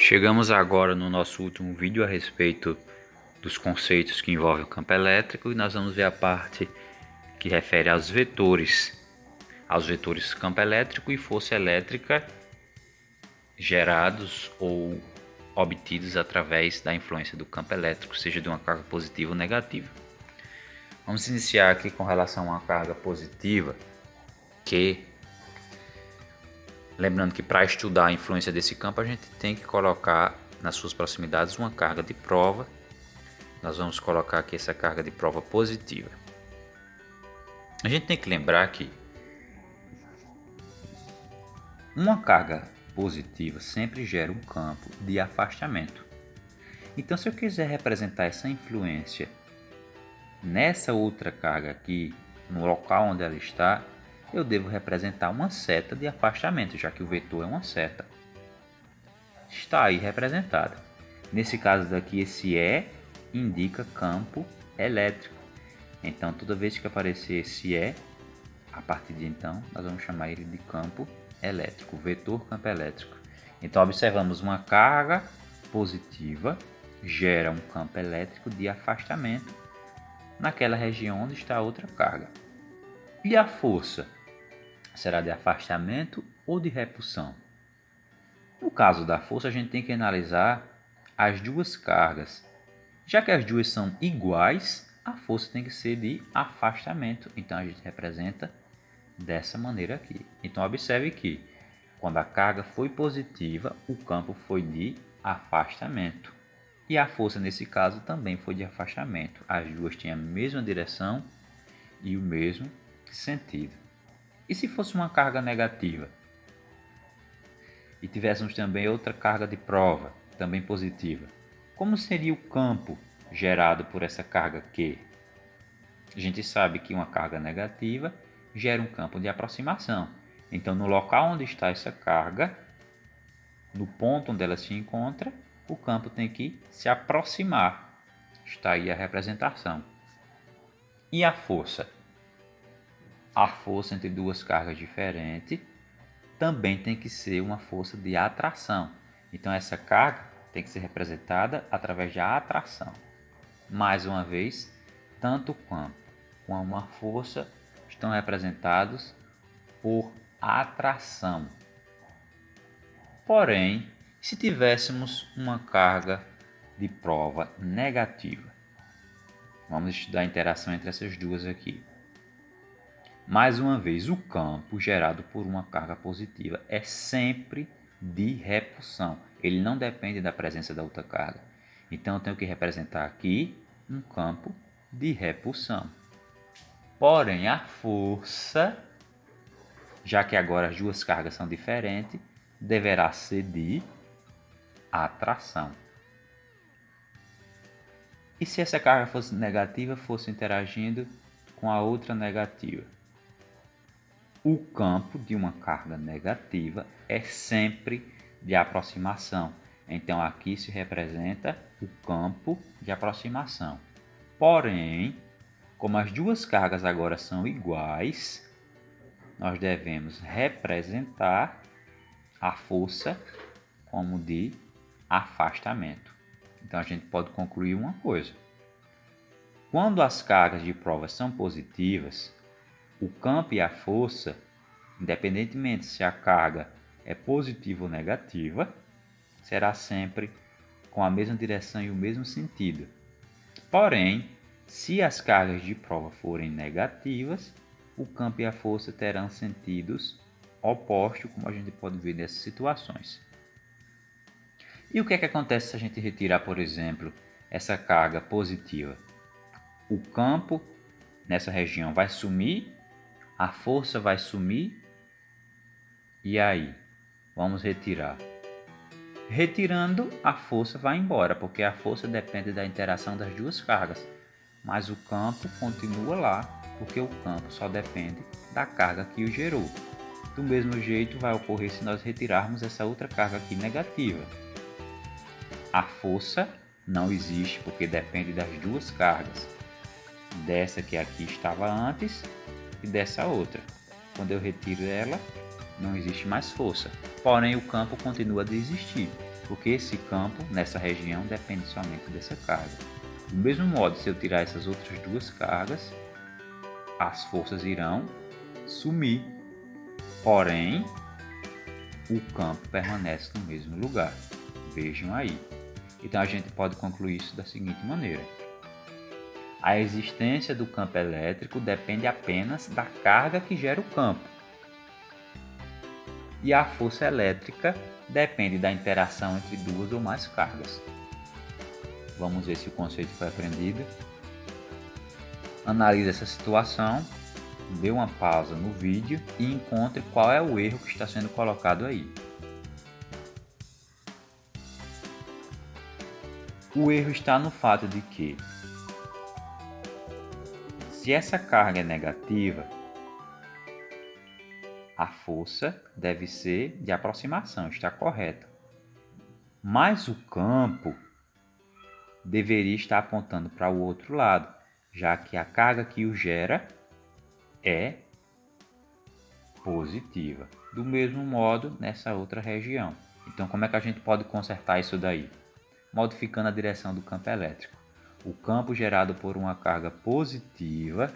Chegamos agora no nosso último vídeo a respeito dos conceitos que envolvem o campo elétrico e nós vamos ver a parte que refere aos vetores campo elétrico e força elétrica gerados ou obtidos através da influência do campo elétrico, seja de uma carga positiva ou negativa. Vamos iniciar aqui com relação a uma carga positiva, lembrando que para estudar a influência desse campo a gente tem que colocar nas suas proximidades uma carga de prova. Nós vamos colocar aqui essa carga de prova positiva. A gente tem que lembrar que uma carga positiva sempre gera um campo de afastamento. Então, se eu quiser representar essa influência nessa outra carga aqui, no local onde ela está, eu devo representar uma seta de afastamento, já que o vetor é uma seta. Está aí representada. Nesse caso daqui, esse E indica campo elétrico. Então, toda vez que aparecer esse E, a partir de então, nós vamos chamar ele de campo elétrico, vetor campo elétrico. Então, observamos uma carga positiva gera um campo elétrico de afastamento naquela região onde está a outra carga. E a força? Será de afastamento ou de repulsão? No caso da força, a gente tem que analisar as duas cargas. Já que as duas são iguais, a força tem que ser de afastamento. Então, a gente representa dessa maneira aqui. Então, observe que quando a carga foi positiva, o campo foi de afastamento. E a força, nesse caso, também foi de afastamento. As duas têm a mesma direção e o mesmo sentido. E se fosse uma carga negativa? E tivéssemos também outra carga de prova, também positiva. Como seria o campo gerado por essa carga Q? A gente sabe que uma carga negativa gera um campo de aproximação. Então, no local onde está essa carga, no ponto onde ela se encontra, o campo tem que se aproximar. Está aí a representação. E a força? A força entre duas cargas diferentes também tem que ser uma força de atração. Então, essa carga tem que ser representada através da atração. Mais uma vez, tanto o campo como a força estão representados por atração. Porém, se tivéssemos uma carga de prova negativa, vamos estudar a interação entre essas duas aqui. Mais uma vez, o campo gerado por uma carga positiva é sempre de repulsão. Ele não depende da presença da outra carga. Então, eu tenho que representar aqui um campo de repulsão. Porém, a força, já que agora as duas cargas são diferentes, deverá ser de atração. E se essa carga fosse negativa, fosse interagindo com a outra negativa? O campo de uma carga negativa é sempre de aproximação. Então, aqui se representa o campo de aproximação. Porém, como as duas cargas agora são iguais, nós devemos representar a força como de afastamento. Então, a gente pode concluir uma coisa. Quando as cargas de prova são positivas, o campo e a força, independentemente se a carga é positiva ou negativa, será sempre com a mesma direção e o mesmo sentido. Porém, se as cargas de prova forem negativas, o campo e a força terão sentidos opostos, como a gente pode ver nessas situações. E o que é que acontece se a gente retirar, por exemplo, essa carga positiva? O campo nessa região vai sumir, a força vai sumir, e aí? Vamos retirar. Retirando, a força vai embora, porque a força depende da interação das duas cargas. Mas o campo continua lá, porque o campo só depende da carga que o gerou. Do mesmo jeito vai ocorrer se nós retirarmos essa outra carga aqui negativa. A força não existe, porque depende das duas cargas. Dessa que aqui estava antes e dessa outra. Quando eu retiro ela, não existe mais força. Porém, o campo continua a existir. porque esse campo, nessa região, depende somente dessa carga. Do mesmo modo, se eu tirar essas outras duas cargas, as forças irão sumir, porém, o campo permanece no mesmo lugar. Vejam aí. Então a gente pode concluir isso da seguinte maneira: a existência do campo elétrico depende apenas da carga que gera o campo. E a força elétrica depende da interação entre duas ou mais cargas. Vamos ver se o conceito foi aprendido. Analise essa situação, dê uma pausa no vídeo e encontre qual é o erro que está sendo colocado aí. O erro está no fato de que, se essa carga é negativa, a força deve ser de aproximação, está correto. Mas o campo deveria estar apontando para o outro lado, já que a carga que o gera é positiva. Do mesmo modo, nessa outra região. Então, como é que a gente pode consertar isso daí? Modificando a direção do campo elétrico. O campo gerado por uma carga positiva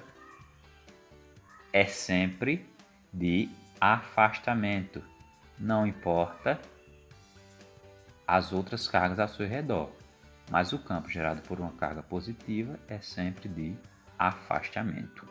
é sempre de afastamento, não importa as outras cargas ao seu redor, mas o campo gerado por uma carga positiva é sempre de afastamento.